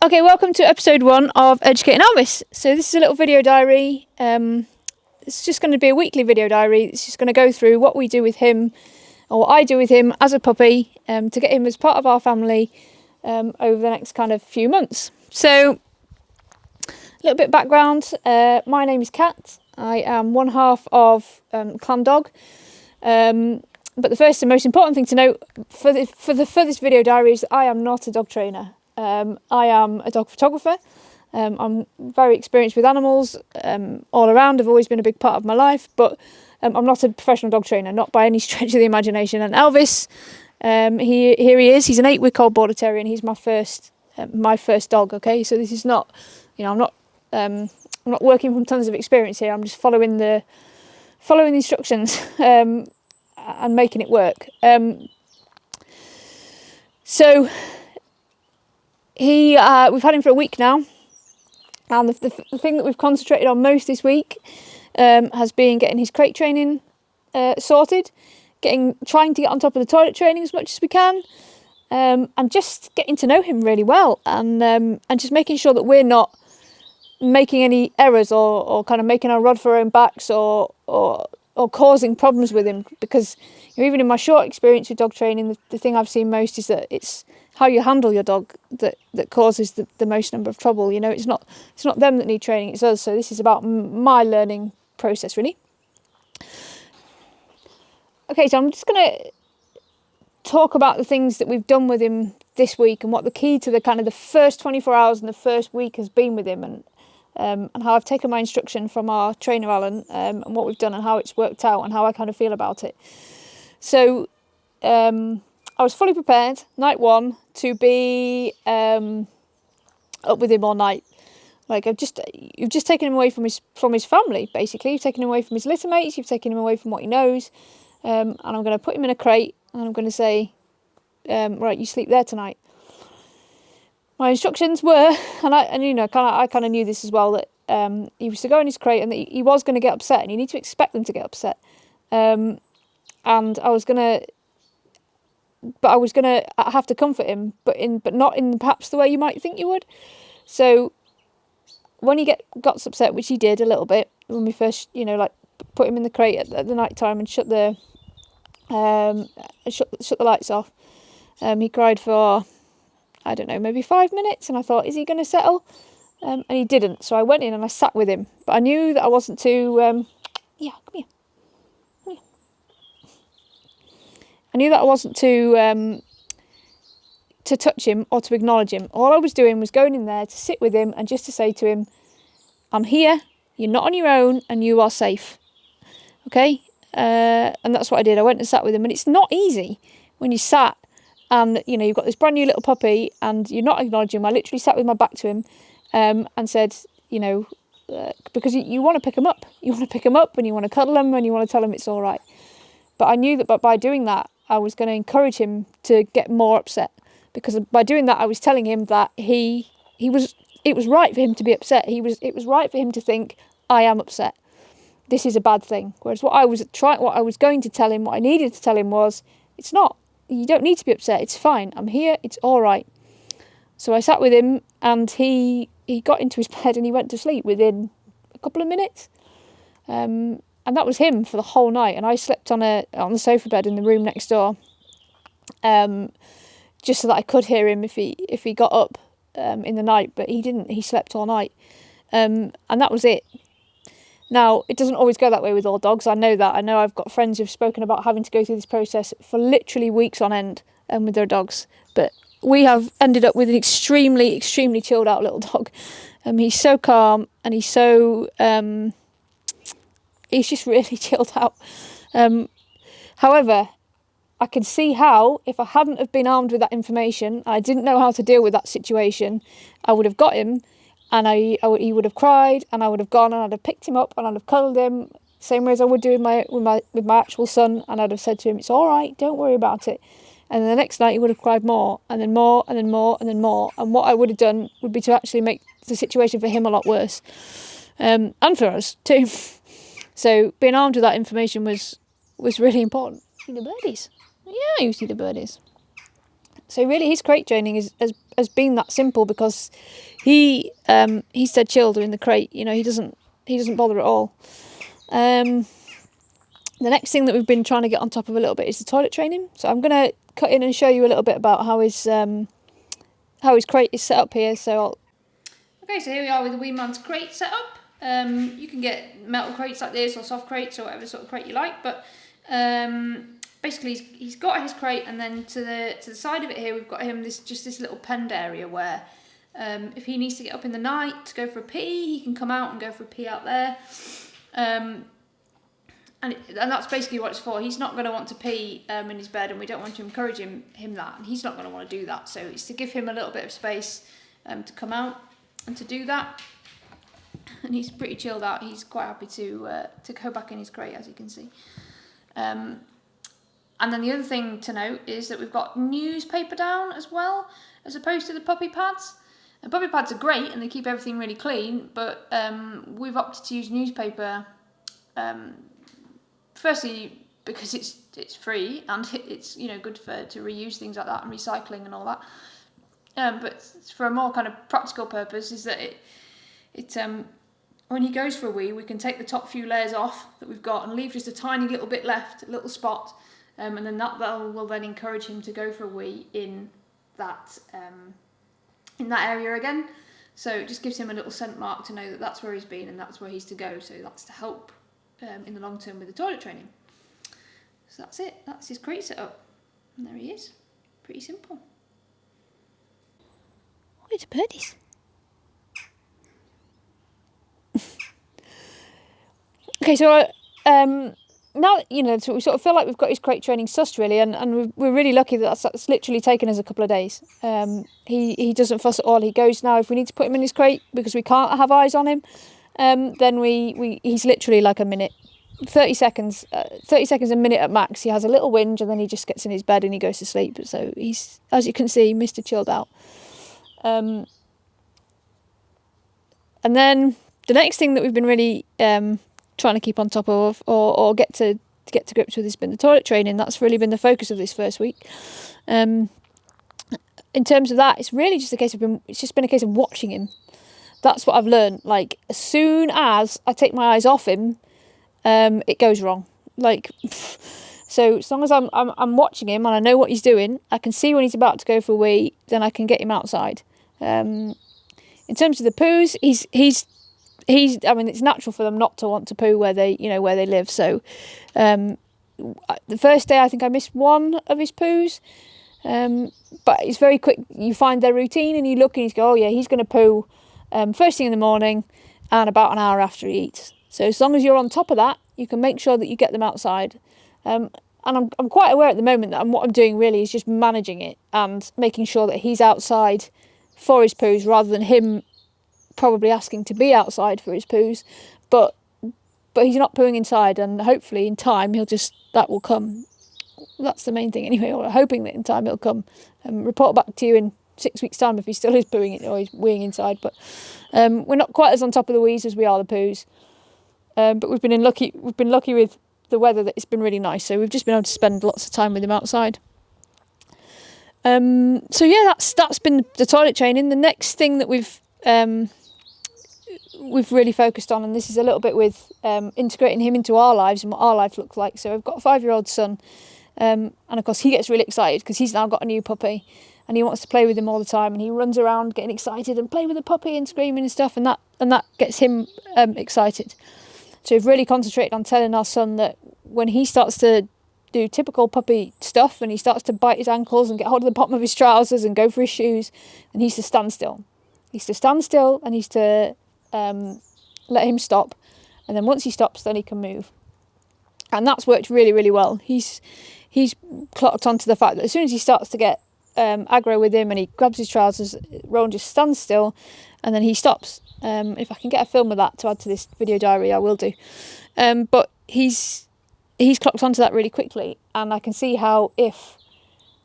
Okay, welcome to episode 1 of Educating Elvis. So this is a little video diary. It's just going to be a weekly video diary. It's just going to go through what we do with him, or what I do with him as a puppy, to get him as part of our family over the next kind of few months. So, a little bit of background. My name is Kat. I am one half of Clan Dog. But the first and most important thing to note for this video diary is that I am not a dog trainer. I am a dog photographer. I'm very experienced with animals all around. I've always been a big part of my life, but I'm not a professional dog trainer, not by any stretch of the imagination. And Elvis, here he is. He's an 8-week-old Border Terrier, and he's my first dog. Okay, so this is not, I'm not working from tons of experience here. I'm just following the instructions and making it work. So. We've had him for a week now, and the thing that we've concentrated on most this week has been getting his crate training sorted, trying to get on top of the toilet training as much as we can, and just getting to know him really well, and just making sure that we're not making any errors or kind of making our rod for our own backs or causing problems with him, because even in my short experience with dog training, the thing I've seen most is that it's how you handle your dog that causes the most number of trouble. It's not them that need training, it's us. So this is about my learning process, really. Okay, so I'm just going to talk about the things that we've done with him this week and what the key to the first 24 hours and the first week has been with him, and how I've taken my instruction from our trainer Alan, and what we've done and how it's worked out and how I kind of feel about it. So I was fully prepared, night 1, to be up with him all night. Like you've just taken him away from his family, basically. You've taken him away from his litter mates. You've taken him away from what he knows, and I'm going to put him in a crate, and I'm going to say, right, you sleep there tonight. My instructions were, I kind of knew this as well, that he was to go in his crate and that he was going to get upset, and you need to expect them to get upset. And I was going to have to comfort him, but not in perhaps the way you might think you would. So when he got upset, which he did a little bit when we first, put him in the crate at the night time and shut the lights off, he cried for, I don't know, maybe 5 minutes, and I thought, is he going to settle? And he didn't. So I went in and I sat with him, but I knew that I wasn't to. Come here. I knew that I wasn't to touch him or to acknowledge him. All I was doing was going in there to sit with him and just to say to him, I'm here, you're not on your own, and you are safe. Okay? And that's what I did. I went and sat with him, and it's not easy when you sat and, you've got this brand new little puppy and you're not acknowledging him. I literally sat with my back to him and said, because you want to pick him up. You want to pick him up and you want to cuddle him and you want to tell him it's all right. But I knew that by doing that, I was going to encourage him to get more upset, because by doing that, I was telling him that it was right for him to be upset. It was right for him to think, I am upset. This is a bad thing. Whereas what I was going to tell him, what I needed to tell him was, it's not. You don't need to be upset. It's fine. I'm here. It's all right. So I sat with him, and he got into his bed and he went to sleep within a couple of minutes. And that was him for the whole night. And I slept on the sofa bed in the room next door, just so that I could hear him if he got up in the night. But he didn't. He slept all night, and that was it. Now, it doesn't always go that way with all dogs. I know that. I know I've got friends who've spoken about having to go through this process for literally weeks on end with their dogs. But we have ended up with an extremely, extremely chilled out little dog. He's so calm, and he's so. He's just really chilled out. However, I can see how, if I hadn't have been armed with that information, I didn't know how to deal with that situation, I would have got him, and he would have cried, and I would have gone and I'd have picked him up and I'd have cuddled him, same way as I would do with my actual son, and I'd have said to him, it's all right, don't worry about it. And then the next night he would have cried more, and then more, and then more, and then more. And what I would have done would be to actually make the situation for him a lot worse, and for us too. So being armed with that information was really important. See the birdies? Yeah, you see the birdies. So really his crate training has been that simple, because he's dead chilled in the crate. You know, he doesn't bother at all. The next thing that we've been trying to get on top of a little bit is the toilet training. So I'm going to cut in and show you a little bit about how his crate is set up here. Okay, so here we are with the wee man's crate set up. You can get metal crates like this, or soft crates, or whatever sort of crate you like. But basically, he's got his crate, and then to the side of it here, we've got him this little penned area where if he needs to get up in the night to go for a pee, he can come out and go for a pee out there. And that's basically what it's for. He's not going to want to pee in his bed, and we don't want to encourage him that, and he's not going to want to do that. So it's to give him a little bit of space to come out and to do that. And he's pretty chilled out. He's quite happy to go back in his crate, as you can see. And then the other thing to note is that we've got newspaper down as well, as opposed to the puppy pads. And puppy pads are great and they keep everything really clean, but we've opted to use newspaper. Firstly, because it's free and it's good to reuse things like that and recycling and all that. But for a more kind of practical purpose, is that it when he goes for a wee, we can take the top few layers off that we've got and leave just a tiny little bit left, a little spot, and then that will then encourage him to go for a wee in that area again. So it just gives him a little scent mark to know that that's where he's been and that's where he's to go. So that's to help in the long term with the toilet training. So that's it. That's his crate set up, and there he is. Pretty simple. Where's the birdies? Okay, so now so we sort of feel like we've got his crate training sussed really, and we're really lucky that that's literally taken us a couple of days. He doesn't fuss at all. He goes now if we need to put him in his crate because we can't have eyes on him. Then he's literally like a minute, 30 seconds a minute at max. He has a little whinge and then he just gets in his bed and he goes to sleep. So he's, as you can see, Mr. Chilled Out. And then the next thing that we've been really trying to keep on top of or get to grips with has been the toilet training. That's really been the focus of this first week. In terms of that, it's really just been a case of watching him. That's what I've learned. Like, as soon as I take my eyes off him, it goes wrong. Like, so as long as I'm watching him and I know what he's doing, I can see when he's about to go for a wee, then I can get him outside. In terms of the poos, he's. I mean, it's natural for them not to want to poo where they live. So, the first day I think I missed one of his poos, but it's very quick. You find their routine and you look and you go, oh yeah, he's going to poo first thing in the morning and about an hour after he eats. So as long as you're on top of that, you can make sure that you get them outside. And I'm quite aware at the moment that what I'm doing really is just managing it and making sure that he's outside for his poos rather than him probably asking to be outside for his poos, but he's not pooing inside, and hopefully in time that will come. That's the main thing anyway, or hoping that in time it'll come. Report back to you in 6 weeks' time if he still is pooing or he's weeing inside. But we're not quite as on top of the wees as we are the poos. But we've been lucky with the weather that it's been really nice, so we've just been able to spend lots of time with him outside. So yeah, that's been the toilet training. The next thing that we've really focused on, and this is a little bit with integrating him into our lives and what our life looks like. So I've got a 5-year-old son, and of course he gets really excited because he's now got a new puppy and he wants to play with him all the time, and he runs around getting excited and play with the puppy and screaming and stuff, and that gets him excited. So we've really concentrated on telling our son that when he starts to do typical puppy stuff and he starts to bite his ankles and get hold of the bottom of his trousers and go for his shoes, then he's to stand still. He's to stand still and he's to let him stop, and then once he stops then he can move. And that's worked really, really well. He's clocked onto the fact that as soon as he starts to get aggro with him and he grabs his trousers, Rowan just stands still and then he stops. If I can get a film of that to add to this video diary, I will do. But he's clocked onto that really quickly, and I can see how if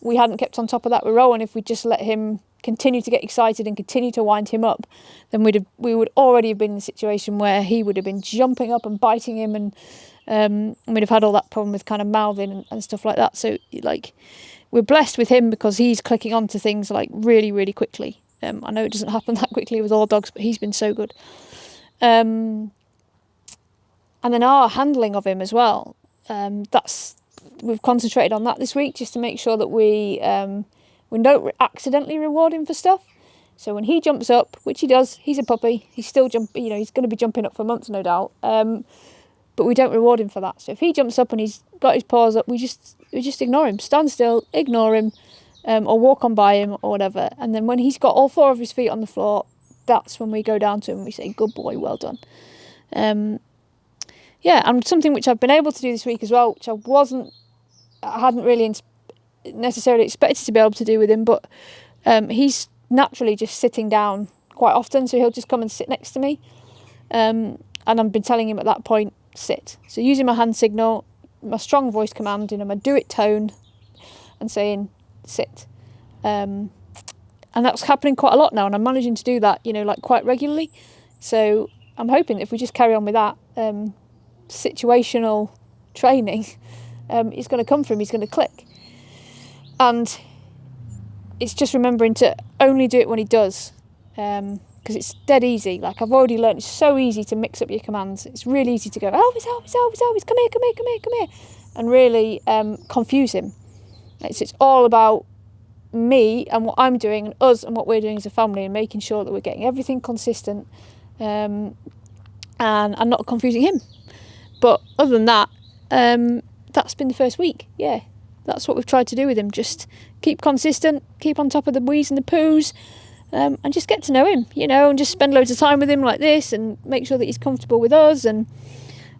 we hadn't kept on top of that with Rowan, if we just let him continue to get excited and continue to wind him up, then we would already have been in a situation where he would have been jumping up and biting him I've had all that problem with kind of mouthing and stuff like that. So like, we're blessed with him because he's clicking onto things like really, really quickly. I know it doesn't happen that quickly with all dogs, but he's been so good. And then our handling of him as well. We've concentrated on that this week just to make sure that we don't accidentally reward him for stuff. So when he jumps up, which he does, he's a puppy. He's still he's going to be jumping up for months, no doubt. But we don't reward him for that. So if he jumps up and he's got his paws up, we just ignore him. Stand still, ignore him, or walk on by him or whatever. And then when he's got all 4 of his feet on the floor, that's when we go down to him and we say, good boy, well done. Yeah, and something which I've been able to do this week as well, which I hadn't really necessarily expected to be able to do with him, but he's naturally just sitting down quite often, so he'll just come and sit next to me. And I've been telling him at that point, sit. So using my hand signal, my strong voice command, my do it tone, and saying, sit. And that's happening quite a lot now, and I'm managing to do that, like quite regularly. So I'm hoping if we just carry on with that, situational training, is going to come from him, he's going to click. And it's just remembering to only do it when he does, because it's dead easy. Like, I've already learned, it's so easy to mix up your commands. It's really easy to go, Elvis, Elvis, Elvis, Elvis, come here, and really confuse him. It's all about me and what I'm doing, and us and what we're doing as a family, and making sure that we're getting everything consistent, and not confusing him. But other than that, that's been the first week. Yeah, that's what we've tried to do with him. Just keep consistent, keep on top of the wheeze and the poos, and just get to know him, and just spend loads of time with him like this, and make sure that he's comfortable with us, and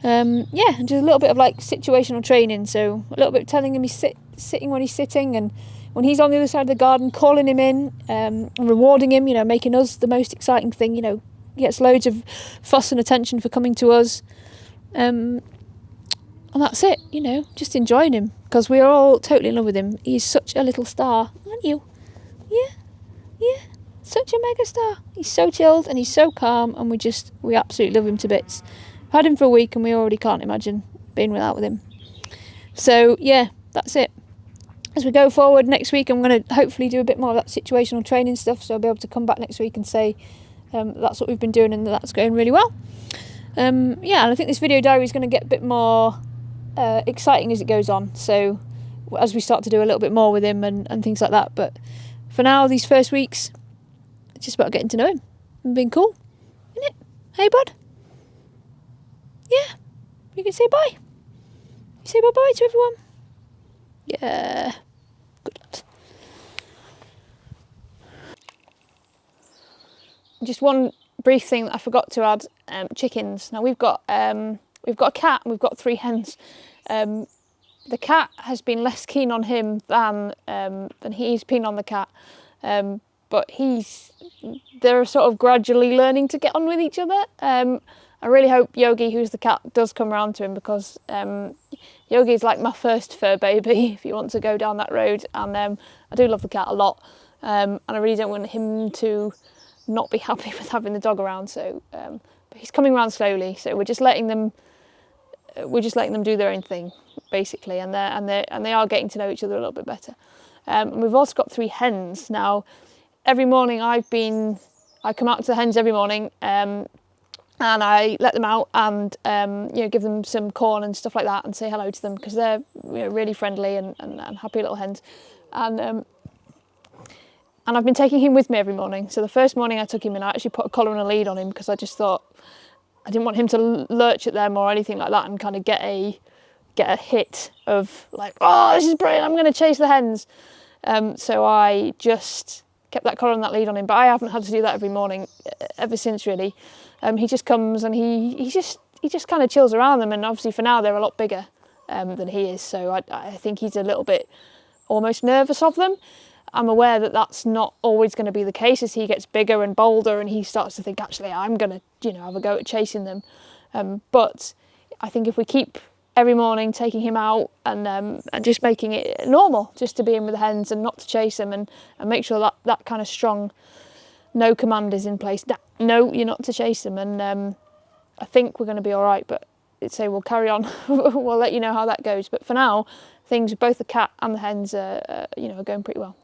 and just a little bit of like situational training. So a little bit of telling him he's sitting when he's sitting, and when he's on the other side of the garden, calling him in, and rewarding him, making us the most exciting thing. He gets loads of fuss and attention for coming to us. And that's it, just enjoying him, because we're all totally in love with him. He's such a little star, aren't you? Yeah, such a mega star. He's so chilled and he's so calm, and we absolutely love him to bits. I've had him for a week and we already can't imagine being with him. So yeah, that's it. As we go forward next week, I'm going to hopefully do a bit more of that situational training stuff, so I'll be able to come back next week and say that's what we've been doing and that's going really well. And I think this video diary is going to get a bit more exciting as it goes on, so as we start to do a little bit more with him and things like that. But for now, these first weeks, it's just about getting to know him and being cool, isn't it? Hey bud, yeah, you can say bye. You say bye-bye to everyone. Yeah, good lad. Just one brief thing that I forgot to add, chickens. Now we've got a cat and we've got 3 hens. The cat has been less keen on him than he's been on the cat, but they're sort of gradually learning to get on with each other. I really hope Yogi, who's the cat, does come round to him, because Yogi is like my first fur baby, if you want to go down that road, and I do love the cat a lot, and I really don't want him to not be happy with having the dog around. So but he's coming around slowly, so we're just letting them do their own thing, basically, and they are getting to know each other a little bit better. And we've also got 3 hens now. Every morning I come out to the hens every morning, and I let them out and give them some corn and stuff like that, and say hello to them, because they're really friendly and happy little hens. And I've been taking him with me every morning. So the first morning I took him in, I actually put a collar and a lead on him, because I just thought I didn't want him to lurch at them or anything like that and kind of get a hit of like, oh, this is brilliant, I'm going to chase the hens. So I just kept that collar and that lead on him, but I haven't had to do that every morning ever since, really. He just comes and he just kind of chills around them, and obviously for now they're a lot bigger than he is, so I think he's a little bit almost nervous of them. I'm aware that that's not always going to be the case as he gets bigger and bolder and he starts to think, actually, I'm going to, have a go at chasing them. But I think if we keep every morning taking him out and just making it normal just to be in with the hens and not to chase them, and make sure that kind of strong no command is in place. No, you're not to chase them. And I think we're going to be all right. But say we'll carry on. We'll let you know how that goes. But for now, things with both the cat and the hens are, you know, are going pretty well.